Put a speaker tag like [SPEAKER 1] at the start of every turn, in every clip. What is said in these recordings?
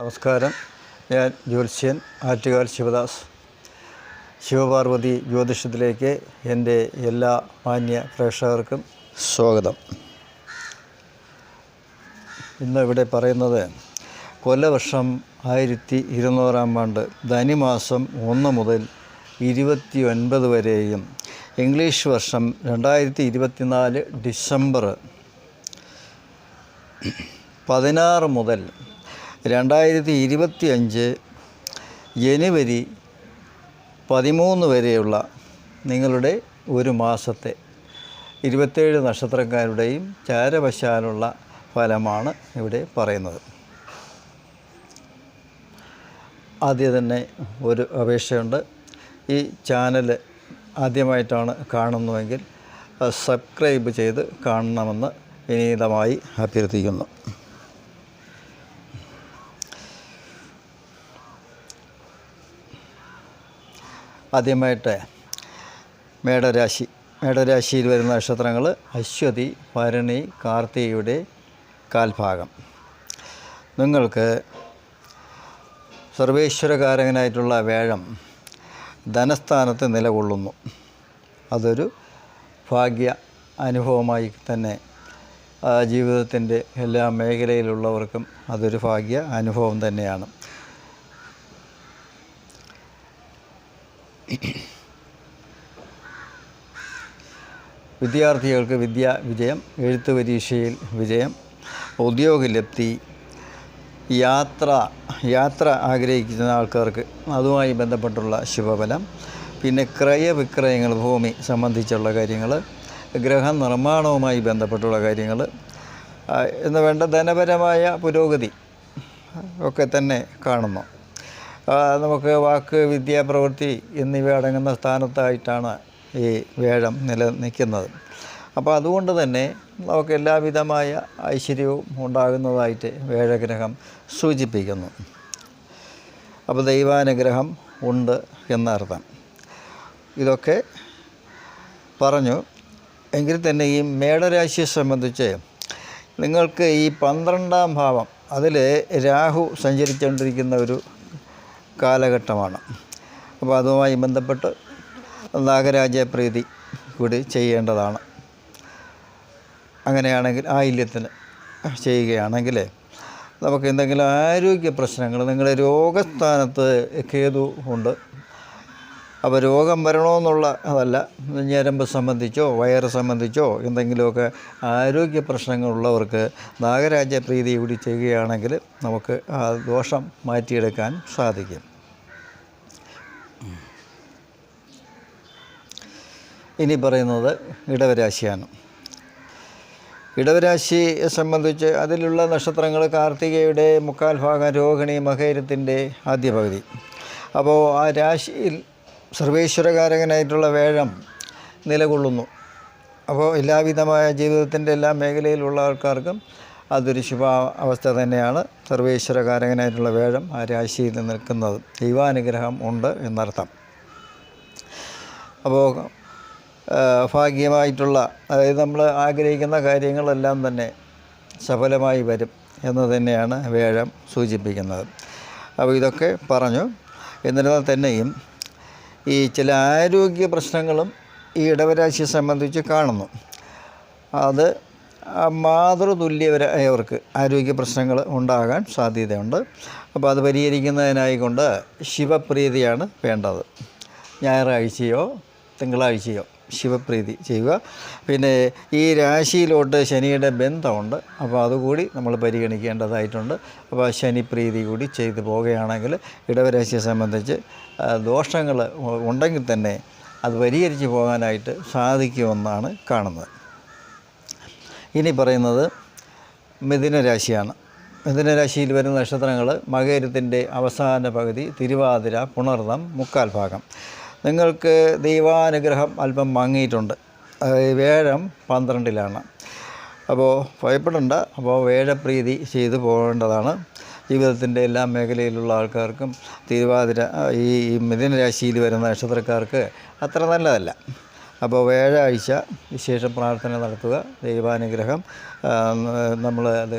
[SPEAKER 1] നമസ്കാരം. ഞാൻ ജ്യോത്സ്യൻ ആറ്റുകാൽ ശിവദാസ്. ശിവപാർവതി ജ്യോതിഷത്തിലേക്ക് എൻ്റെ എല്ലാ മാന്യ പ്രേക്ഷകർക്കും സ്വാഗതം. ഇന്ന് ഇവിടെ പറയുന്നത് കൊല്ലവർഷം 1200 ധനുമാസം 1 മുതൽ 29 വരെയും ഇംഗ്ലീഷ് വർഷം 2024 ഡിസംബർ 16 മുതൽ 2025 ജനുവരി 13 വരെയുള്ള നിങ്ങളുടെ ഒരു മാസത്തെ 27 നക്ഷത്രക്കാരുടെയും ചാരവശാലുള്ള ഫലമാണ് ഇവിടെ പറയുന്നത്. ആദ്യം തന്നെ ഒരു അപേക്ഷയുണ്ട്. ഈ ചാനൽ ആദ്യമായിട്ടാണ് കാണുന്നുവെങ്കിൽ സബ്സ്ക്രൈബ് ചെയ്ത് കാണണമെന്ന് വിനീതമായി അഭ്യർത്ഥിക്കുന്നു. ആദ്യമായിട്ട് മേടരാശിയിൽ വരുന്ന നക്ഷത്രങ്ങൾ അശ്വതി, ഭരണി, കാർത്തികയുടെ കാൽഭാഗം. നിങ്ങൾക്ക് സർവേശ്വരകാരകനായിട്ടുള്ള വ്യാഴം ധനസ്ഥാനത്ത് നിലകൊള്ളുന്നു. അതൊരു ഭാഗ്യ അനുഭവമായി തന്നെ ജീവിതത്തിൻ്റെ എല്ലാ മേഖലയിലുള്ളവർക്കും അതൊരു ഭാഗ്യ അനുഭവം തന്നെയാണ്. വിദ്യാർത്ഥികൾക്ക് വിദ്യാ വിജയം, എഴുത്ത് പരീക്ഷയിൽ വിജയം, ഉദ്യോഗലബ്ധി, യാത്ര ആഗ്രഹിക്കുന്ന ആൾക്കാർക്ക് അതുമായി ബന്ധപ്പെട്ടുള്ള ശുഭഫലം, പിന്നെ ക്രയവിക്രയങ്ങൾ, ഭൂമി സംബന്ധിച്ചുള്ള കാര്യങ്ങൾ, ഗൃഹനിർമ്മാണവുമായി ബന്ധപ്പെട്ടുള്ള കാര്യങ്ങൾ എന്ന് വേണ്ട ധനപരമായ പുരോഗതി ഒക്കെ തന്നെ കാണുന്നു. നമുക്ക് വാക്ക്, വിദ്യ, പ്രവൃത്തി എന്നിവ അടങ്ങുന്ന സ്ഥാനത്തായിട്ടാണ് ഈ വ്യാഴം നിൽക്കുന്നത്. അപ്പോൾ അതുകൊണ്ട് തന്നെ നമുക്ക് എല്ലാവിധമായ ഐശ്വര്യവും ഉണ്ടാകുന്നതായിട്ട് വ്യാഴഗ്രഹം സൂചിപ്പിക്കുന്നു. അപ്പോൾ ദൈവാനുഗ്രഹം ഉണ്ട് എന്നർത്ഥം. ഇതൊക്കെ പറഞ്ഞു എങ്കിൽ തന്നെ ഈ മേടരാശിയെ സംബന്ധിച്ച് നിങ്ങൾക്ക് ഈ 12ാം ഭാവം അതിൽ രാഹു സഞ്ചരിച്ചുകൊണ്ടിരിക്കുന്ന ഒരു കാലഘട്ടമാണ്. അപ്പോൾ അതുമായി ബന്ധപ്പെട്ട് നാഗരാജപ്രീതി കൂടി ചെയ്യേണ്ടതാണ്. അങ്ങനെയാണെങ്കിൽ ആയില്യത്തിന് ചെയ്യുകയാണെങ്കിൽ നമുക്ക് എന്തെങ്കിലും ആരോഗ്യ പ്രശ്നങ്ങൾ, നിങ്ങളുടെ രോഗസ്ഥാനത്ത് കേതു ഉണ്ട്. അപ്പോൾ രോഗം വരണമെന്നുള്ള അതല്ല, ഞരമ്പ് സംബന്ധിച്ചോ വയറ് സംബന്ധിച്ചോ എന്തെങ്കിലുമൊക്കെ ആരോഗ്യ പ്രശ്നങ്ങളുള്ളവർക്ക് നാഗരാജപ്രീതി കൂടി ചെയ്യുകയാണെങ്കിൽ നമുക്ക് ആ ദോഷം മാറ്റിയെടുക്കാൻ സാധിക്കും. ഇനി പറയുന്നത് ഇടവരാശിയാണ്. ഇടവരാശിയെ സംബന്ധിച്ച് അതിലുള്ള നക്ഷത്രങ്ങൾ കാർത്തികയുടെ മുക്കാൽ ഭാഗം, രോഹിണി, മകയിരത്തിൻ്റെ ആദ്യ പകുതി. അപ്പോൾ ആ രാശിയിൽ സർവേശ്വരകാരകനായിട്ടുള്ള വ്യാഴം നിലകൊള്ളുന്നു. അപ്പോൾ എല്ലാവിധമായ ജീവിതത്തിൻ്റെ എല്ലാ മേഖലയിലുള്ള ആൾക്കാർക്കും അതൊരു ശുഭ അവസ്ഥ തന്നെയാണ്. സർവേശ്വരകാരകനായിട്ടുള്ള വ്യാഴം ആ രാശിയിൽ നിൽക്കുന്നത് ദൈവാനുഗ്രഹം ഉണ്ട് എന്നർത്ഥം. അപ്പോൾ ഭാഗ്യമായിട്ടുള്ള, അതായത് നമ്മൾ ആഗ്രഹിക്കുന്ന കാര്യങ്ങളെല്ലാം തന്നെ സഫലമായി വരും എന്ന് തന്നെയാണ് വ്യാഴം സൂചിപ്പിക്കുന്നത്. അപ്പോൾ ഇതൊക്കെ പറഞ്ഞു. എന്നിരുന്നാൽ തന്നെയും ഈ ചില ആരോഗ്യ പ്രശ്നങ്ങളും ഈ ഇടവരാശിയെ സംബന്ധിച്ച് കാണുന്നു. അത് മാതൃതുല്യരായവർക്ക് ആരോഗ്യ പ്രശ്നങ്ങൾ ഉണ്ടാകാൻ സാധ്യതയുണ്ട്. അപ്പോൾ അത് പരിഹരിക്കുന്നതിനായിക്കൊണ്ട് ശിവപ്രീതിയാണ് വേണ്ടത്. ഞായറാഴ്ചയോ തിങ്കളാഴ്ചയോ ശിവപ്രീതി ചെയ്യുക. പിന്നെ ഈ രാശിയിലോട്ട് ശനിയുടെ ബന്ധമുണ്ട്. അപ്പോൾ അതുകൂടി നമ്മൾ പരിഗണിക്കേണ്ടതായിട്ടുണ്ട്. അപ്പോൾ ശനിപ്രീതി കൂടി ചെയ്തു പോവുകയാണെങ്കിൽ ഇടവരാശിയെ സംബന്ധിച്ച് ദോഷങ്ങൾ ഉണ്ടെങ്കിൽ തന്നെ അത് പരിഹരിച്ച് പോകാനായിട്ട് സാധിക്കുമെന്നാണ് കാണുന്നത്. ഇനി പറയുന്നത് മിഥുനരാശിയാണ്. മിഥുനരാശിയിൽ വരുന്ന നക്ഷത്രങ്ങൾ മകയിരത്തിൻ്റെ അവസാന പകുതി, തിരുവാതിര, പുണർതം, മുക്കാൽ ഭാഗം. നിങ്ങൾക്ക് ദൈവാനുഗ്രഹം അല്പം മങ്ങിയിട്ടുണ്ട്. വ്യാഴം 12ലാണ്. അപ്പോൾ ഭയപ്പെടേണ്ട. അപ്പോൾ വേഴപ്രീതി ചെയ്തു പോകേണ്ടതാണ്. ജീവിതത്തിൻ്റെ എല്ലാ മേഖലയിലുള്ള ആൾക്കാർക്കും തിരുവാതിര, ഈ മിഥുനരാശിയിൽ വരുന്ന നക്ഷത്രക്കാർക്ക് അത്ര നല്ലതല്ല. അപ്പോൾ വ്യാഴാഴ്ച വിശേഷ പ്രാർത്ഥന നടത്തുക, ദൈവാനുഗ്രഹം നമ്മൾ അത്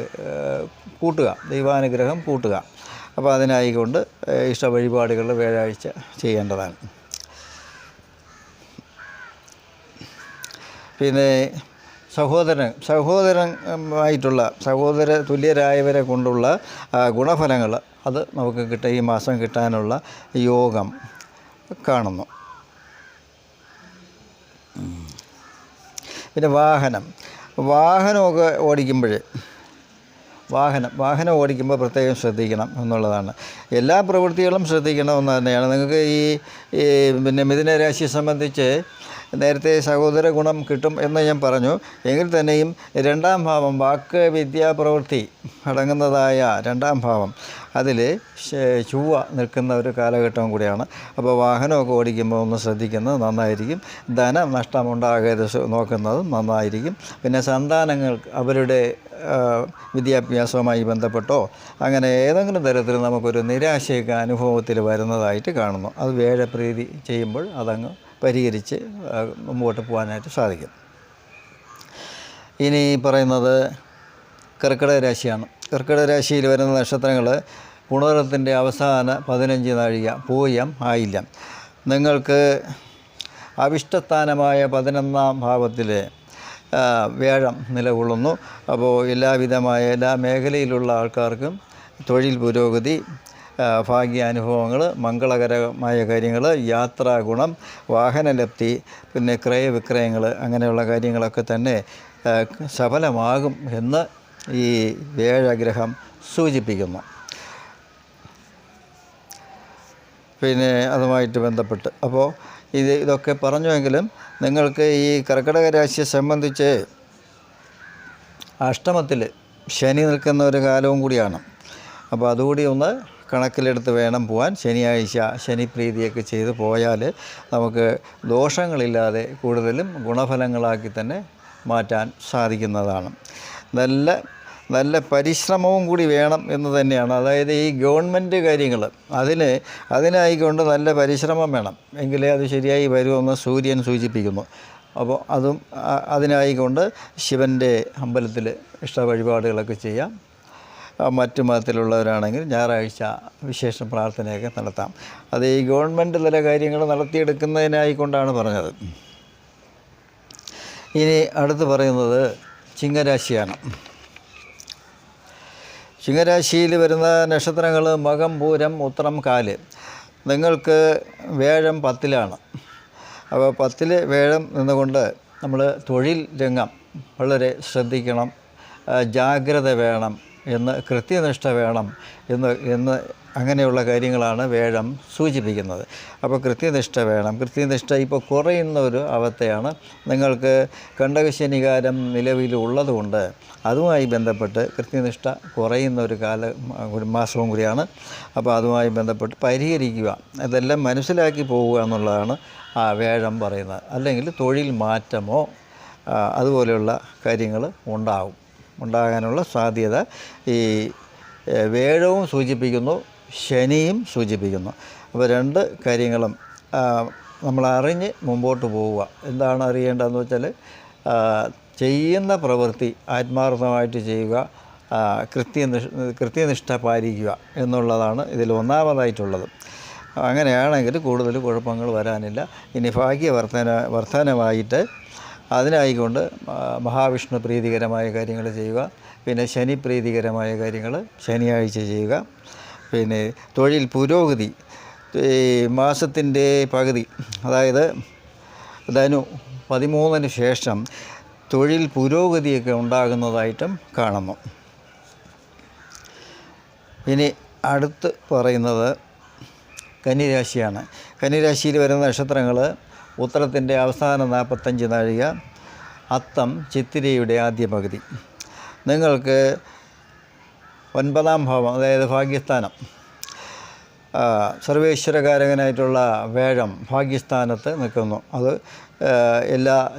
[SPEAKER 1] കൂട്ടുക, ദൈവാനുഗ്രഹം കൂട്ടുക. അപ്പോൾ അതിനായിക്കൊണ്ട് ഇഷ്ട വഴിപാടുകൾ വ്യാഴാഴ്ച ചെയ്യേണ്ടതാണ്. പിന്നെ സഹോദരമായിട്ടുള്ള സഹോദര തുല്യരായവരെ കൊണ്ടുള്ള ഗുണഫലങ്ങൾ അത് നമുക്ക് ഈ മാസം കിട്ടാനുള്ള യോഗം കാണുന്നു. പിന്നെ വാഹനമൊക്കെ ഓടിക്കുമ്പോൾ വാഹനം ഓടിക്കുമ്പോൾ പ്രത്യേകം ശ്രദ്ധിക്കണം എന്നുള്ളതാണ്. എല്ലാ പ്രവൃത്തികളും ശ്രദ്ധിക്കണം എന്ന് തന്നെയാണ്. നിങ്ങൾക്ക് ഈ പിന്നെ മിഥുന രാശിയെ സംബന്ധിച്ച് നേരത്തെ സഹോദര ഗുണം കിട്ടും എന്ന് ഞാൻ പറഞ്ഞു. എങ്കിൽ തന്നെയും രണ്ടാം ഭാവം വാക്ക് വിദ്യാ പ്രവൃത്തി അടങ്ങുന്നതായ രണ്ടാം ഭാവം അതിൽ ചൊവ്വ നിൽക്കുന്ന ഒരു കാലഘട്ടവും കൂടിയാണ്. അപ്പോൾ വാഹനമൊക്കെ ഓടിക്കുമ്പോൾ ഒന്ന് ശ്രദ്ധിക്കുന്നത് നന്നായിരിക്കും. ധനം നഷ്ടമുണ്ടാകരുത് നോക്കുന്നതും നന്നായിരിക്കും. പിന്നെ സന്താനങ്ങൾ അവരുടെ വിദ്യാഭ്യാസവുമായി ബന്ധപ്പെട്ടോ അങ്ങനെ ഏതെങ്കിലും തരത്തിൽ നമുക്കൊരു നിരാശയൊക്കെ അനുഭവത്തിൽ വരുന്നതായിട്ട് കാണുന്നു. അത് വേഴപ്രീതി ചെയ്യുമ്പോൾ അതങ്ങ് പരിഹരിച്ച് മുമ്പോട്ട് പോകാനായിട്ട് സാധിക്കും. ഇനി പറയുന്നത് കർക്കിടക രാശിയാണ്. കർക്കിടക രാശിയിൽ വരുന്ന നക്ഷത്രങ്ങൾ പുണർത്തിൻ്റെ അവസാന 15 നാഴിക, പൂയം, ആയില്യം. നിങ്ങൾക്ക് അവിഷ്ടസ്ഥാനമായ 11ാം ഭാവത്തിൽ വ്യാഴം നിലകൊള്ളുന്നു. അപ്പോൾ എല്ലാ മേഖലയിലുള്ള ആൾക്കാർക്കും തൊഴിൽ പുരോഗതി, ഭാഗ്യാനുഭവങ്ങൾ, മംഗളകരമായ കാര്യങ്ങൾ, യാത്രാ ഗുണം, വാഹനലബ്ധി, പിന്നെ ക്രയവിക്രയങ്ങൾ അങ്ങനെയുള്ള കാര്യങ്ങളൊക്കെ തന്നെ സഫലമാകും എന്ന് ഈ വ്യാഴഗ്രഹം സൂചിപ്പിക്കുന്നു. പിന്നെ അതുമായിട്ട് ബന്ധപ്പെട്ട് അപ്പോൾ ഇതൊക്കെ പറഞ്ഞുവെങ്കിലും നിങ്ങൾക്ക് ഈ കർക്കിടക രാശിയെ സംബന്ധിച്ച് അഷ്ടമത്തിൽ ശനി നിൽക്കുന്ന ഒരു കാലവും കൂടിയാണ്. അപ്പോൾ അതുകൂടി ഒന്ന് കണക്കിലെടുത്ത് വേണം പോകാൻ. ശനിയാഴ്ച ശനിപ്രീതിയൊക്കെ ചെയ്ത് പോയാൽ നമുക്ക് ദോഷങ്ങളില്ലാതെ കൂടുതലും ഗുണഫലങ്ങളാക്കി തന്നെ മാറ്റാൻ സാധിക്കുന്നതാണ്. നല്ല പരിശ്രമവും കൂടി വേണം എന്ന് തന്നെയാണ്. അതായത് ഈ ഗവൺമെൻറ് കാര്യങ്ങൾ അതിനായിക്കൊണ്ട് നല്ല പരിശ്രമം വേണം, എങ്കിലേ അത് ശരിയായി വരുമെന്ന് സൂര്യൻ സൂചിപ്പിക്കുന്നു. അപ്പോൾ അതിനായിക്കൊണ്ട് ശിവൻ്റെ അമ്പലത്തിൽ ഇഷ്ട വഴിപാടുകളൊക്കെ ചെയ്യാം. മറ്റു മതത്തിലുള്ളവരാണെങ്കിൽ ഞായറാഴ്ച വിശേഷ പ്രാർത്ഥനയൊക്കെ നടത്താം. അത് ഈ ഗവൺമെൻറ് തല കാര്യങ്ങൾ നടത്തിയെടുക്കുന്നതിനായിക്കൊണ്ടാണ് പറഞ്ഞത്. ഇനി അടുത്ത് പറയുന്നത് ചിങ്ങരാശിയാണ്. ചിങ്ങരാശിയിൽ വരുന്ന നക്ഷത്രങ്ങൾ മകം, പൂരം, ഉത്രം, കാല്. നിങ്ങൾക്ക് വ്യാഴം 10ലാണ്. അപ്പോൾ 10 വ്യാഴം നിന്നുകൊണ്ട് നമ്മൾ തൊഴിൽ രംഗം വളരെ ശ്രദ്ധിക്കണം, ജാഗ്രത വേണം കൃത്യനിഷ്ഠ വേണം എന്ന് അങ്ങനെയുള്ള കാര്യങ്ങളാണ് വ്യാഴം സൂചിപ്പിക്കുന്നത്. അപ്പോൾ കൃത്യനിഷ്ഠ വേണം. കൃത്യനിഷ്ഠ ഇപ്പോൾ കുറയുന്ന ഒരു അവസ്ഥയാണ്. നിങ്ങൾക്ക് കണ്ടകശനികാരം നിലവിലുള്ളതുകൊണ്ട് അതുമായി ബന്ധപ്പെട്ട് കൃത്യനിഷ്ഠ കുറയുന്ന ഒരു മാസവും കൂടിയാണ്. അപ്പോൾ അതുമായി ബന്ധപ്പെട്ട് പരിഹരിക്കുക, ഇതെല്ലാം മനസ്സിലാക്കി പോവുക എന്നുള്ളതാണ് വ്യാഴം പറയുന്നത്. അല്ലെങ്കിൽ തൊഴിൽ മാറ്റമോ അതുപോലെയുള്ള കാര്യങ്ങൾ ഉണ്ടാകാനുള്ള സാധ്യത ഈ വ്യാഴവും സൂചിപ്പിക്കുന്നു, ശനിയും സൂചിപ്പിക്കുന്നു. അപ്പോൾ 2 കാര്യങ്ങളും നമ്മൾ അറിഞ്ഞ് മുമ്പോട്ട് പോവുക. എന്താണ് അറിയേണ്ടതെന്ന് വെച്ചാൽ ചെയ്യുന്ന പ്രവൃത്തി ആത്മാർത്ഥമായിട്ട് ചെയ്യുക, കൃത്യനിഷ്ഠ പാലിക്കുക എന്നുള്ളതാണ് ഇതിൽ ഒന്നാമതായിട്ടുള്ളത്. അങ്ങനെയാണെങ്കിൽ കൂടുതൽ കുഴപ്പങ്ങൾ വരാനില്ല. ഇനി ഭാഗ്യവർദ്ധനമായിട്ട് അതിനായിക്കൊണ്ട് മഹാവിഷ്ണു പ്രീതികരമായ കാര്യങ്ങൾ ചെയ്യുക. പിന്നെ ശനി പ്രീതികരമായ കാര്യങ്ങൾ ശനിയാഴ്ച ചെയ്യുക. പിന്നെ തൊഴിൽ പുരോഗതി ഈ മാസത്തിൻ്റെ പകുതി, അതായത് ധനു 13-ന് ശേഷം തൊഴിൽ പുരോഗതിയൊക്കെ ഉണ്ടാകുന്നതായിട്ടും കാണുന്നു. ഇനി അടുത്ത് പറയുന്നത് കന്നിരാശിയാണ്. കന്നിരാശിയിൽ വരുന്ന നക്ഷത്രങ്ങൾ ഉത്തരത്തിൻ്റെ അവസാന 45 നാഴിക, അത്തം, ചിത്തിരയുടെ ആദ്യ പകുതി. നിങ്ങൾക്ക് 9ാം ഭാവം, അതായത് ഭാഗ്യസ്ഥാനം, സർവേശ്വരകാരകനായിട്ടുള്ള വ്യാഴം ഭാഗ്യസ്ഥാനത്ത് നിൽക്കുന്നു. അത്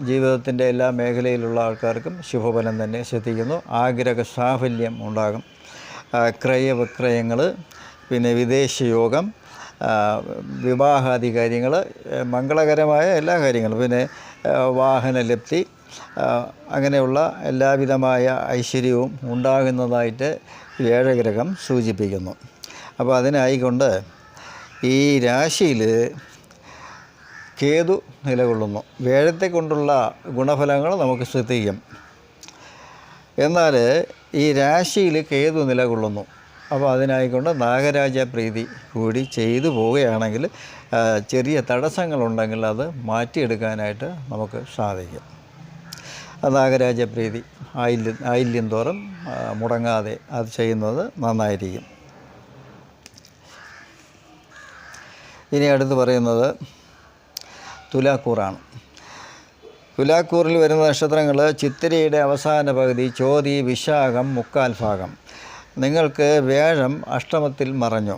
[SPEAKER 1] ജീവിതത്തിൻ്റെ എല്ലാ മേഖലയിലുള്ള ആൾക്കാർക്കും ശുഭഫലം തന്നെ ശ്രദ്ധിക്കുന്നു. ആഗ്രഹ സാഫല്യം ഉണ്ടാകും. ക്രയവിക്രയങ്ങൾ, പിന്നെ വിദേശയോഗം, വിവാഹാദി കാര്യങ്ങൾ, മംഗളകരമായ എല്ലാ കാര്യങ്ങളും, പിന്നെ വാഹനലബ്ധി, അങ്ങനെയുള്ള എല്ലാവിധമായ ഐശ്വര്യവും ഉണ്ടാകുന്നതായിട്ട് വ്യാഴഗ്രഹം സൂചിപ്പിക്കുന്നു. അപ്പോൾ അതിനായിക്കൊണ്ട് ഈ രാശിയിൽ കേതു നിലകൊള്ളുന്നു. വ്യാഴത്തെ കൊണ്ടുള്ള ഗുണഫലങ്ങൾ നമുക്ക് ശ്രദ്ധിക്കും. എന്നാൽ ഈ രാശിയിൽ കേതു നിലകൊള്ളുന്നു. അപ്പോൾ അതിനായിക്കൊണ്ട് നാഗരാജ പ്രീതി കൂടി ചെയ്തു പോവുകയാണെങ്കിൽ ചെറിയ തടസ്സങ്ങളുണ്ടെങ്കിൽ അത് മാറ്റിയെടുക്കാനായിട്ട് നമുക്ക് സാധിക്കും. നാഗരാജ പ്രീതി ആയില്യം തോറും മുടങ്ങാതെ അത് ചെയ്യുന്നത് നന്നായിരിക്കും. ഇനി അടുത്ത് പറയുന്നത് തുലാക്കൂറാണ്. തുലാക്കൂറിൽ വരുന്ന നക്ഷത്രങ്ങൾ ചിത്തിരയുടെ അവസാന പകുതി, ചോതി, വിശാഖം, മുക്കാൽ ഭാഗം. നിങ്ങൾക്ക് വ്യാഴം അഷ്ടമത്തിൽ മറഞ്ഞു.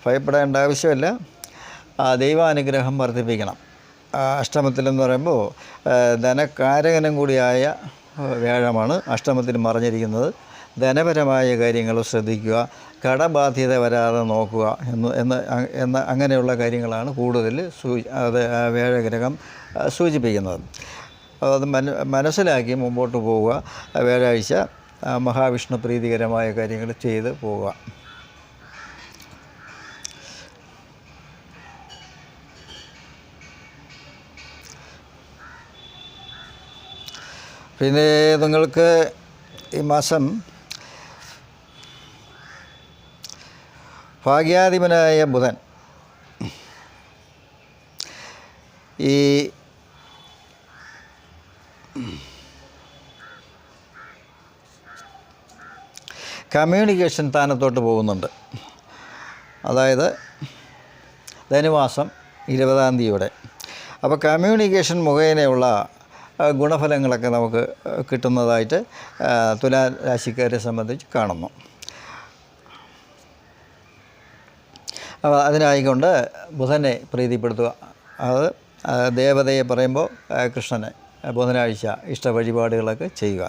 [SPEAKER 1] ഭയപ്പെടേണ്ട ആവശ്യമില്ല. ദൈവാനുഗ്രഹം വർദ്ധിപ്പിക്കണം. അഷ്ടമത്തിലെന്ന് പറയുമ്പോൾ ധനകാരകനും കൂടിയായ വ്യാഴമാണ് അഷ്ടമത്തിൽ മറഞ്ഞിരിക്കുന്നത്. ധനപരമായ കാര്യങ്ങൾ ശ്രദ്ധിക്കുക, കടബാധ്യത വരാതെ നോക്കുക എന്ന അങ്ങനെയുള്ള കാര്യങ്ങളാണ് കൂടുതൽ വ്യാഴഗ്രഹം സൂചിപ്പിക്കുന്നത്. അത് മനസ്സിലാക്കി മുമ്പോട്ട് പോവുക. വ്യാഴാഴ്ച മഹാവിഷ്ണു പ്രീതികരമായ കാര്യങ്ങൾ ചെയ്ത് പോവുക. പിന്നെ നിങ്ങൾക്ക് ഈ മാസം ഭാഗ്യാധിപനായ ബുധൻ ഈ കമ്മ്യൂണിക്കേഷൻ സ്ഥാനത്തോട്ട് പോകുന്നുണ്ട്. അതായത് ധനുമാസം 20-ാം തീയതിയോടെ. അപ്പോൾ കമ്മ്യൂണിക്കേഷൻ മുഖേനയുള്ള ഗുണഫലങ്ങളൊക്കെ നമുക്ക് കിട്ടുന്നതായിട്ട് തുലാ രാശിക്കാരെ സംബന്ധിച്ച് കാണുന്നു. അപ്പോൾ അതിനായിക്കൊണ്ട് ബുധനെ പ്രീതിപ്പെടുത്തുക. അത് ദേവതയെ പറയുമ്പോൾ കൃഷ്ണനെ ബുധനാഴ്ച ഇഷ്ട വഴിപാടുകളൊക്കെ ചെയ്യുക.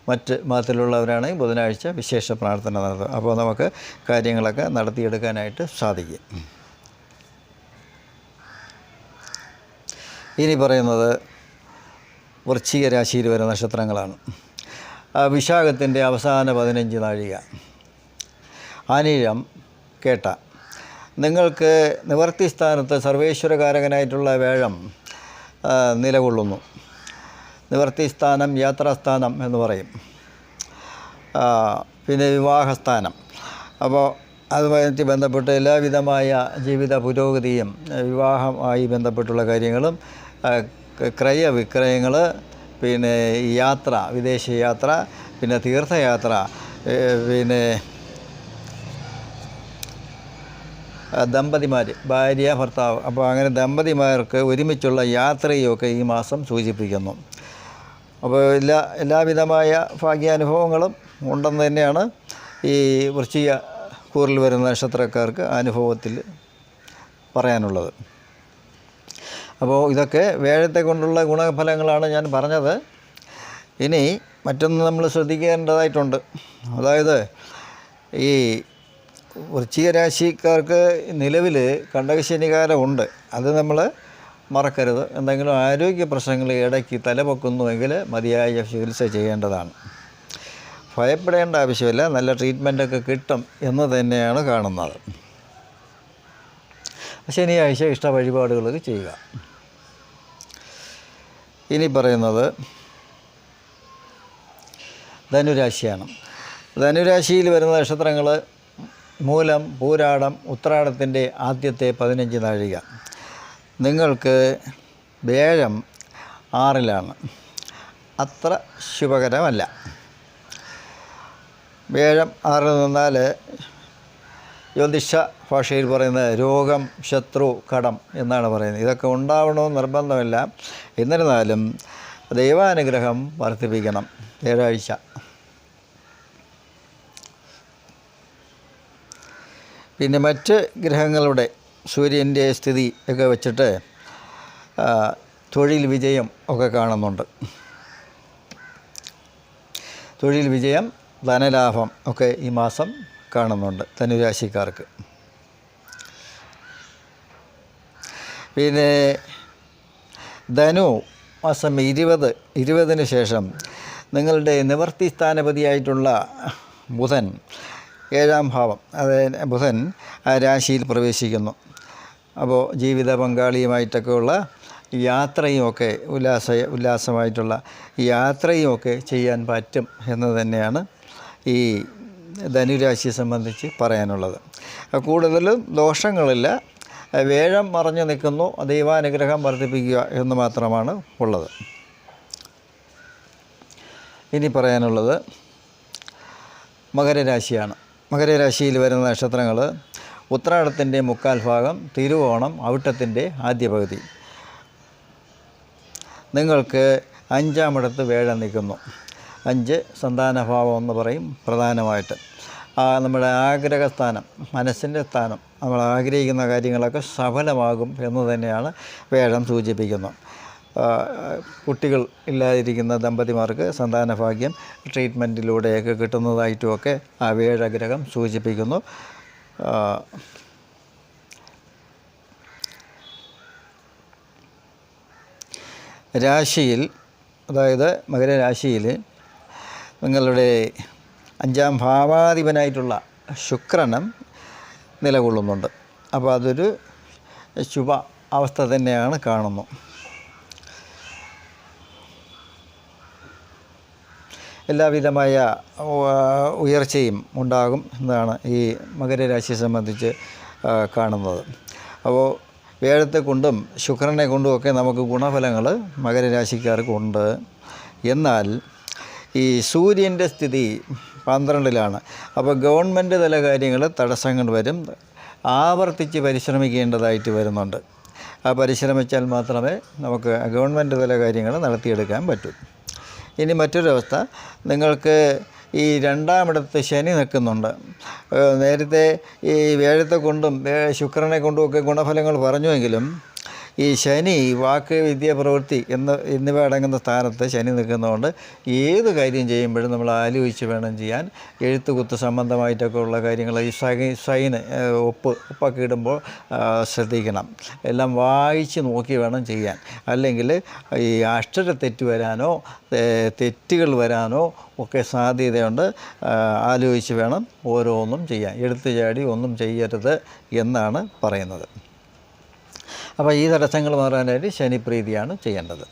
[SPEAKER 1] മറ്റ് മതത്തിലുള്ളവരാണെങ്കിൽ ബുധനാഴ്ച വിശേഷ പ്രാർത്ഥന നടത്തുക. അപ്പോൾ നമുക്ക് കാര്യങ്ങളൊക്കെ നടത്തിയെടുക്കാനായിട്ട് സാധിക്കും. ഇനി പറയുന്നത് വൃശ്ചിക രാശിയിൽ വരുന്ന നക്ഷത്രങ്ങളാണ്. വിശാഖത്തിൻ്റെ അവസാന 15 നാഴിക, അനിഴം, കേട്ട. നിങ്ങൾക്ക് നിവർത്തി സ്ഥാനത്ത് സർവേശ്വരകാരകനായിട്ടുള്ള വ്യാഴം നിലകൊള്ളുന്നു. നിവർത്തി സ്ഥാനം യാത്രാസ്ഥാനം എന്ന് പറയും. പിന്നെ വിവാഹസ്ഥാനം. അപ്പോൾ അതുമായിട്ട് ബന്ധപ്പെട്ട് എല്ലാവിധമായ ജീവിത പുരോഗതിയും വിവാഹമായി ബന്ധപ്പെട്ടുള്ള കാര്യങ്ങളും ക്രയവിക്രയങ്ങൾ, പിന്നെ യാത്ര, വിദേശ യാത്ര, പിന്നെ തീർത്ഥയാത്ര, പിന്നെ ദമ്പതിമാർ, ഭാര്യ ഭർത്താവ്. അപ്പോൾ അങ്ങനെ ദമ്പതിമാർക്ക് ഒരുമിച്ചുള്ള യാത്രയൊക്കെ ഈ മാസം സൂചിപ്പിക്കുന്നു. അപ്പോൾ എല്ലാവിധമായ ഭാഗ്യാനുഭവങ്ങളും ഉണ്ടെന്ന് തന്നെയാണ് ഈ വൃശ്ചിക കൂറിൽ വരുന്ന നക്ഷത്രക്കാർക്ക് അനുഭവത്തിൽ പറയാനുള്ളത്. അപ്പോൾ ഇതൊക്കെ വ്യാഴത്തെ കൊണ്ടുള്ള ഗുണഫലങ്ങളാണ് ഞാൻ പറഞ്ഞത്. ഇനി മറ്റൊന്ന് നമ്മൾ ശ്രദ്ധിക്കേണ്ടതായിട്ടുണ്ട്. അതായത് ഈ വൃശ്ചിക രാശിക്കാർക്ക് നിലവിൽ കണ്ടകശനികാലമുണ്ട്. അത് നമ്മൾ മറക്കരുത്. എന്തെങ്കിലും ആരോഗ്യ പ്രശ്നങ്ങൾ ഇടയ്ക്ക് തലപൊക്കുന്നുവെങ്കിൽ മതിയായ ചികിത്സ ചെയ്യേണ്ടതാണ്. ഭയപ്പെടേണ്ട ആവശ്യമില്ല. നല്ല ട്രീറ്റ്മെൻറ്റൊക്കെ കിട്ടും എന്ന് തന്നെയാണ് കാണുന്നത്. ശനിയാഴ്ച ഇഷ്ട വഴിപാടുകളൊക്കെ ചെയ്യുക. ഇനി പറയുന്നത് ധനുരാശിയാണ്. ധനുരാശിയിൽ വരുന്ന നക്ഷത്രങ്ങൾ മൂലം, പൂരാടം, ഉത്രാടത്തിൻ്റെ ആദ്യത്തെ 15 നാഴിക. നിങ്ങൾക്ക് വ്യാഴം 6-ലാണ്. അത്ര ശുഭകരമല്ല. വ്യാഴം 6-ൽ നിന്നാൽ ജ്യോതിഷ ഭാഷയിൽ പറയുന്നത് രോഗം, ശത്രു, കടം എന്നാണ് പറയുന്നത്. ഇതൊക്കെ ഉണ്ടാവണമെന്ന് നിർബന്ധമില്ല. എന്നിരുന്നാലും ദൈവാനുഗ്രഹം വർദ്ധിപ്പിക്കണം വ്യാഴാഴ്ച. പിന്നെ മറ്റ് ഗ്രഹങ്ങളുടെ സൂര്യൻ്റെ സ്ഥിതി ഒക്കെ വെച്ചിട്ട് തൊഴിൽ വിജയം ഒക്കെ കാണുന്നുണ്ട്. തൊഴിൽ വിജയം, ധനലാഭം ഒക്കെ ഈ മാസം കാണുന്നുണ്ട് ധനുരാശിക്കാർക്ക്. പിന്നെ ധനു മാസം 20-ന് ശേഷം നിങ്ങളുടെ നിവർത്തി സ്ഥാനപതിയായിട്ടുള്ള ബുധൻ 7-ാം ഭാവം അതായത് ബുധൻ ആ രാശിയിൽ പ്രവേശിക്കുന്നു. അപ്പോൾ ജീവിത പങ്കാളിയുമായിട്ടൊക്കെയുള്ള യാത്രയുമൊക്കെ ഉല്ലാസമായിട്ടുള്ള യാത്രയുമൊക്കെ ചെയ്യാൻ പറ്റും എന്ന് തന്നെയാണ് ഈ ധനുരാശിയെ സംബന്ധിച്ച് പറയാനുള്ളത്. കൂടുതലും ദോഷങ്ങളില്ല. വേഴം മറഞ്ഞു നിൽക്കുന്നു, ദൈവാനുഗ്രഹം വർദ്ധിപ്പിക്കുക എന്ന് മാത്രമാണ് ഉള്ളത്. ഇനി പറയാനുള്ളത് മകരരാശിയാണ്. മകരരാശിയിൽ വരുന്ന നക്ഷത്രങ്ങൾ ഉത്രാടത്തിൻ്റെ 1/4 ഭാഗം, തിരുവോണം, അവിട്ടത്തിൻ്റെ ആദ്യ പകുതി. നിങ്ങൾക്ക് 5-ാം ഇടത്ത് വേഴം നിൽക്കുന്നു. 5 സന്താനഭാവം എന്ന് പറയും പ്രധാനമായിട്ട്. നമ്മുടെ ആഗ്രഹസ്ഥാനം, മനസ്സിൻ്റെ സ്ഥാനം, നമ്മൾ ആഗ്രഹിക്കുന്ന കാര്യങ്ങളൊക്കെ സഫലമാകും എന്ന് തന്നെയാണ് വേഴം സൂചിപ്പിക്കുന്നത്. കുട്ടികൾ ഇല്ലാതിരിക്കുന്ന ദമ്പതിമാർക്ക് സന്താനഭാഗ്യം ട്രീറ്റ്മെൻറ്റിലൂടെയൊക്കെ കിട്ടുന്നതായിട്ടുമൊക്കെ ആ വേഴഗ്രഹം സൂചിപ്പിക്കുന്നു. രാശിയിൽ, അതായത് മകരരാശിയിൽ നിങ്ങളുടെ 5-ാം ഭാവാധിപനായിട്ടുള്ള ശുക്രനും നിലകൊള്ളുന്നുണ്ട്. അപ്പോൾ അതൊരു ശുഭ അവസ്ഥ തന്നെയാണ് കാണുന്നു. എല്ലാവിധമായ ഉയർച്ചയും ഉണ്ടാകും എന്നാണ് ഈ മകരരാശിയെ സംബന്ധിച്ച് കാണുന്നത്. അപ്പോൾ വേഴത്തെ കൊണ്ടും ശുക്രനെ കൊണ്ടുമൊക്കെ നമുക്ക് ഗുണഫലങ്ങൾ മകരരാശിക്കാർക്കുണ്ട്. എന്നാൽ ഈ സൂര്യൻ്റെ സ്ഥിതി 12-ലാണ്. അപ്പോൾ ഗവൺമെൻറ് തല കാര്യങ്ങൾ തടസ്സങ്ങൾ വരും. ആവർത്തിച്ച് പരിശ്രമിക്കേണ്ടതായിട്ട് വരുന്നുണ്ട്. ആ പരിശ്രമിച്ചാൽ മാത്രമേ നമുക്ക് ഗവൺമെൻറ് തല കാര്യങ്ങൾ നടത്തിയെടുക്കാൻ പറ്റൂ. ഇനി മറ്റൊരവസ്ഥ, നിങ്ങൾക്ക് ഈ 2-ാം ഇടത്ത് ശനി നിൽക്കുന്നുണ്ട്. നേരത്തെ ഈ വേഴത്തെ കൊണ്ടും ശുക്രനെ കൊണ്ടുമൊക്കെ ഗുണഫലങ്ങൾ പറഞ്ഞുവെങ്കിലും ഈ ശനി വാക്ക്, വിദ്യ, പ്രവൃത്തി എന്നിവ അടങ്ങുന്ന സ്ഥാനത്ത് ശനി നിൽക്കുന്നതുകൊണ്ട് ഏത് കാര്യം ചെയ്യുമ്പോഴും നമ്മൾ ആലോചിച്ച് വേണം ചെയ്യാൻ. എഴുത്തുകുത്ത് സംബന്ധമായിട്ടൊക്കെ ഉള്ള കാര്യങ്ങൾ, ഈ സൈന് ഒപ്പൊക്കെ ഇടുമ്പോൾ ശ്രദ്ധിക്കണം. എല്ലാം വായിച്ച് നോക്കി വേണം ചെയ്യാൻ. അല്ലെങ്കിൽ ഈ അക്ഷരത്തെറ്റ് വരാനോ തെറ്റുകൾ വരാനോ ഒക്കെ സാധ്യതയുണ്ട്. ആലോചിച്ച് വേണം ഓരോന്നും ചെയ്യാൻ. എടുത്തു ചാടി ഒന്നും ചെയ്യരുത് എന്നാണ് പറയുന്നത്. അപ്പോൾ ഈ തടസ്സങ്ങൾ മാറാനായിട്ട് ശനിപ്രീതിയാണ് ചെയ്യേണ്ടത്.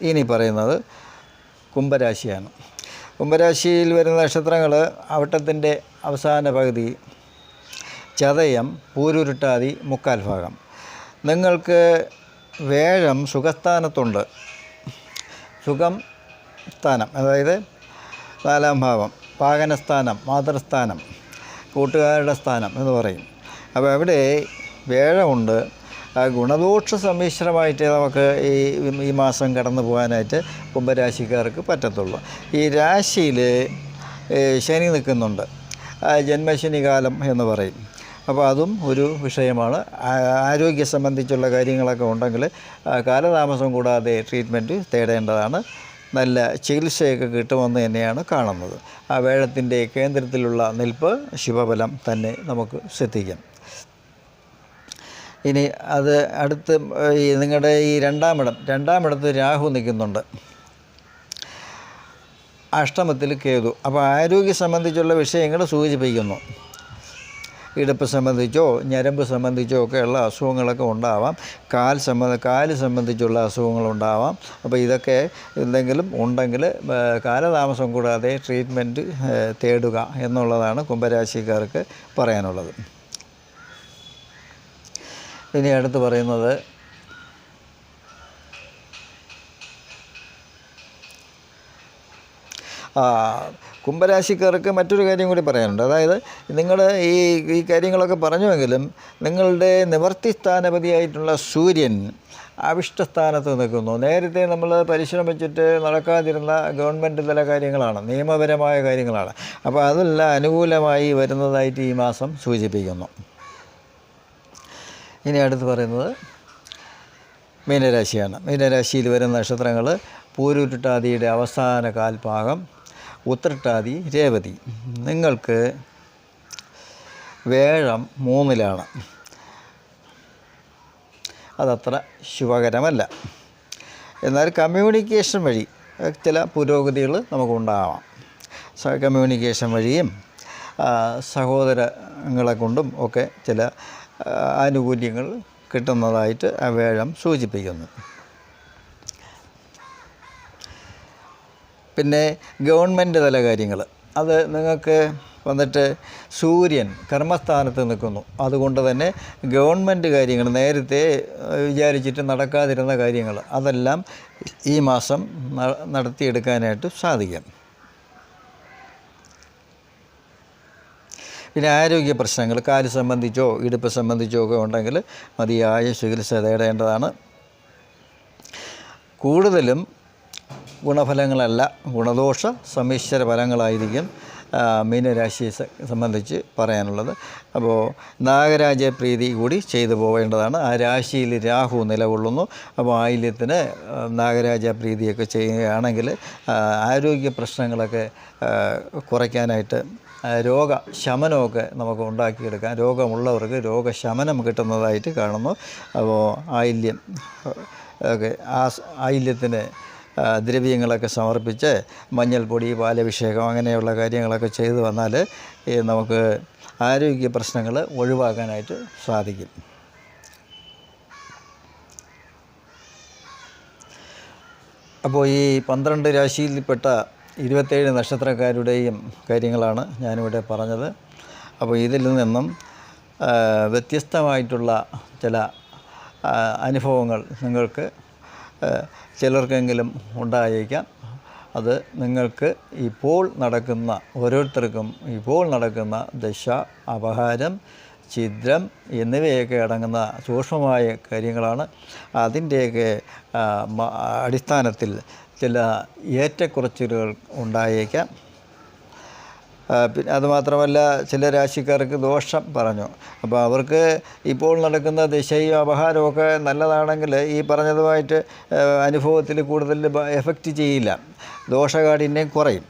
[SPEAKER 1] ഇനി പറയുന്നത് കുംഭരാശിയാണ്. കുംഭരാശിയിൽ വരുന്ന നക്ഷത്രങ്ങൾ അവിട്ടത്തിൻ്റെ അവസാന പകുതി, ചതയം, പൂരുരുട്ടാതി, 1/4 ഭാഗം. നിങ്ങൾക്ക് വേഴം സുഖസ്ഥാനത്തുണ്ട്. സുഖം സ്ഥാനം, അതായത് 4-ാം ഭാവം, പാകനസ്ഥാനം, മാതൃസ്ഥാനം, കൂട്ടുകാരുടെ സ്ഥാനം എന്ന് പറയും. അപ്പോൾ അവിടെ വേഴമുണ്ട്. ഗുണദോഷ സമ്മിശ്രമായിട്ട് നമുക്ക് ഈ മാസം കടന്നു പോകാനായിട്ട് കുംഭരാശിക്കാർക്ക് പറ്റത്തുള്ളൂ. ഈ രാശിയിൽ ശനി നിൽക്കുന്നുണ്ട്. ജന്മശനി കാലം എന്ന് പറയും. അപ്പോൾ അതും ഒരു വിഷയമാണ്. ആരോഗ്യ സംബന്ധിച്ചുള്ള കാര്യങ്ങളൊക്കെ ഉണ്ടെങ്കിൽ കാലതാമസം കൂടാതെ ട്രീറ്റ്മെൻറ്റ് തേടേണ്ടതാണ്. നല്ല ചികിത്സയൊക്കെ കിട്ടുമെന്ന് തന്നെയാണ് കാണുന്നത്. ആ വേഴത്തിൻ്റെ കേന്ദ്രത്തിലുള്ള നിൽപ്പ് ശുഭഫലം തന്നെ നമുക്ക് ശ്രദ്ധിക്കാം. ഇനി അത് അടുത്ത് ഈ നിങ്ങളുടെ ഈ 2-ാം ഇടത്ത് രാഹു നിൽക്കുന്നുണ്ട്. അഷ്ടമത്തിൽ കേതു. അപ്പോൾ ആരോഗ്യ സംബന്ധിച്ചുള്ള വിഷയങ്ങൾ സൂചിപ്പിക്കുന്നു. ഇടുപ്പ് സംബന്ധിച്ചോ ഞരമ്പ് സംബന്ധിച്ചോ ഒക്കെയുള്ള അസുഖങ്ങളൊക്കെ ഉണ്ടാവാം. കാല് സംബന്ധിച്ചുള്ള അസുഖങ്ങളുണ്ടാവാം. അപ്പോൾ ഇതൊക്കെ എന്തെങ്കിലും ഉണ്ടെങ്കിൽ കാലതാമസം കൂടാതെ ട്രീറ്റ്മെൻറ്റ് തേടുക എന്നുള്ളതാണ് കുംഭരാശിക്കാർക്ക് പറയാനുള്ളത്. ഇനി അടുത്ത് പറയുന്നത് കുംഭരാശിക്കാർക്ക് മറ്റൊരു കാര്യം കൂടി പറയാനുണ്ട്. അതായത് നിങ്ങൾ ഈ കാര്യങ്ങളൊക്കെ പറഞ്ഞുവെങ്കിലും നിങ്ങളുടെ നിവർത്തി സ്ഥാനപതിയായിട്ടുള്ള സൂര്യൻ അവിഷ്ടസ്ഥാനത്ത് നിൽക്കുന്നു. നേരത്തെ നമ്മൾ പരിശ്രമിച്ചിട്ട് നടക്കാതിരുന്ന ഗവൺമെൻറ് തല കാര്യങ്ങളാണ്, നിയമപരമായ കാര്യങ്ങളാണ്. അപ്പോൾ അതെല്ലാം അനുകൂലമായി വരുന്നതായിട്ട് ഈ മാസം സൂചിപ്പിക്കുന്നു. ഇനി അടുത്ത് പറയുന്നത് മീനരാശിയാണ്. മീനരാശിയിൽ വരുന്ന നക്ഷത്രങ്ങൾ പൂരുരുട്ടാതിയുടെ അവസാന കാൽഭാഗം, ഉത്രട്ടാതി, രേവതി. നിങ്ങൾക്ക് വേഴം 3-ലാണ്. അതത്ര ശുഭകരമല്ല. എന്നാൽ കമ്മ്യൂണിക്കേഷൻ വഴി ചില പുരോഗതികൾ നമുക്കുണ്ടാകാം. കമ്മ്യൂണിക്കേഷൻ വഴിയും സഹോദരങ്ങളെ കൊണ്ടും ഒക്കെ ചില ആനുകൂല്യങ്ങൾ കിട്ടുന്നതായിട്ട് ആ വേഴം സൂചിപ്പിക്കുന്നു. പിന്നെ ഗവൺമെൻറ് തല കാര്യങ്ങൾ, അത് നിങ്ങൾക്ക് വന്നിട്ട് സൂര്യൻ കർമ്മസ്ഥാനത്ത് നിൽക്കുന്നു. അതുകൊണ്ട് തന്നെ ഗവൺമെൻറ് കാര്യങ്ങൾ, നേരത്തെ വിചാരിച്ചിട്ട് നടക്കാതിരുന്ന കാര്യങ്ങൾ, അതെല്ലാം ഈ മാസം നടത്തിയെടുക്കാനായിട്ട് സാധിക്കും. പിന്നെ ആരോഗ്യ പ്രശ്നങ്ങൾ, കാല് സംബന്ധിച്ചോ ഇടുപ്പ് സംബന്ധിച്ചോ ഒക്കെ ഉണ്ടെങ്കിൽ മതിയായ ചികിത്സ തേടേണ്ടതാണ്. കൂടുതലും ഗുണഫലങ്ങളല്ല, ഗുണദോഷ സമ്മിശ്ര ഫലങ്ങളായിരിക്കും മീനരാശിയെ സംബന്ധിച്ച് പറയാനുള്ളത്. അപ്പോൾ നാഗരാജപ്രീതി കൂടി ചെയ്തു പോവേണ്ടതാണ്. ആ രാശിയിൽ രാഹു നിലകൊള്ളുന്നു. അപ്പോൾ ആയില്യത്തിന് നാഗരാജപ്രീതിയൊക്കെ ചെയ്യുകയാണെങ്കിൽ ആരോഗ്യ പ്രശ്നങ്ങളൊക്കെ കുറയ്ക്കാനായിട്ട്, രോഗശമനമൊക്കെ നമുക്ക് ഉണ്ടാക്കിയെടുക്കാം. രോഗമുള്ളവർക്ക് രോഗശമനം കിട്ടുന്നതായിട്ട് കാണുന്നു. അപ്പോൾ ആയില്യം ഒക്കെ ആയില്യത്തിന് ദ്രവ്യങ്ങളൊക്കെ സമർപ്പിച്ച് മഞ്ഞൾപ്പൊടി, പാലഭിഷേകം അങ്ങനെയുള്ള കാര്യങ്ങളൊക്കെ ചെയ്തു വന്നാൽ നമുക്ക് ആരോഗ്യ പ്രശ്നങ്ങൾ ഒഴിവാക്കാനായിട്ട് സാധിക്കും. അപ്പോൾ ഈ 12 രാശിയിൽപ്പെട്ട 27 നക്ഷത്രക്കാരുടെയും കാര്യങ്ങളാണ് ഞാനിവിടെ പറഞ്ഞത്. അപ്പോൾ ഇതിൽ നിന്നും വ്യത്യസ്തമായിട്ടുള്ള ചില അനുഭവങ്ങൾ നിങ്ങൾക്ക് ചിലർക്കെങ്കിലും ഉണ്ടായേക്കാം. അത് നിങ്ങൾക്ക് ഓരോരുത്തർക്കും ഇപ്പോൾ നടക്കുന്ന ദശ, അപഹാരം, ഛിദ്രം എന്നിവയൊക്കെ അടങ്ങുന്ന സൂക്ഷ്മമായ കാര്യങ്ങളാണ്. അതിൻ്റെയൊക്കെ അടിസ്ഥാനത്തിൽ ചില ഏറ്റക്കുറച്ചിലുകൾ ഉണ്ടായേക്കാം. പിന്നെ അതുമാത്രമല്ല, ചില രാശിക്കാർക്ക് ദോഷം പറഞ്ഞു. അപ്പോൾ അവർക്ക് ഇപ്പോൾ നടക്കുന്ന ദിശയും അപഹാരമൊക്കെ നല്ലതാണെങ്കിൽ ഈ പറഞ്ഞതുമായിട്ട് അനുഭവത്തിൽ കൂടുതൽ എഫക്റ്റ് ചെയ്യില്ല, ദോഷകാഠിന്യം കുറയും.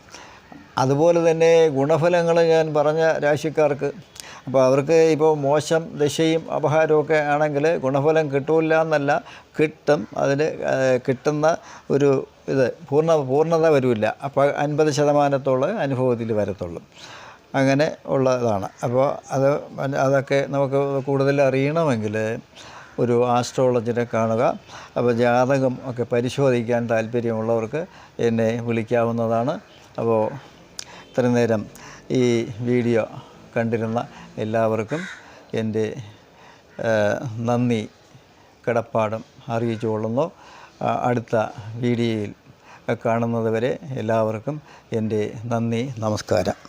[SPEAKER 1] അതുപോലെ തന്നെ ഗുണഫലങ്ങൾ ഞാൻ പറഞ്ഞ രാശിക്കാർക്ക്, അപ്പോൾ അവർക്ക് ഇപ്പോൾ മോശം ദശയും അപഹാരമൊക്കെ ആണെങ്കിൽ ഗുണഫലം കിട്ടില്ല എന്നല്ല, കിട്ടും. അതിൽ കിട്ടുന്ന ഒരു പൂർണ്ണത വരില്ല. അപ്പോൾ 50% അനുഭവത്തിൽ വരത്തുള്ളൂ. അങ്ങനെ ഉള്ളതാണ്. അപ്പോൾ അതൊക്കെ നമുക്ക് കൂടുതൽ അറിയണമെങ്കിൽ ഒരു ആസ്ട്രോളജിനെ കാണുക. അപ്പോൾ ജാതകം ഒക്കെ പരിശോധിക്കാൻ താല്പര്യമുള്ളവർക്ക് എന്നെ വിളിക്കാവുന്നതാണ്. അപ്പോൾ ഇത്രയും നേരം ഈ വീഡിയോ കണ്ടിരുന്ന എല്ലാവർക്കും എൻ്റെ നന്ദി കടപ്പാടും അറിയിച്ചു കൊള്ളുന്നു. അടുത്ത വീഡിയോയിൽ കാണുന്നത് വരെ എല്ലാവർക്കും എൻ്റെ നന്ദി, നമസ്കാരം.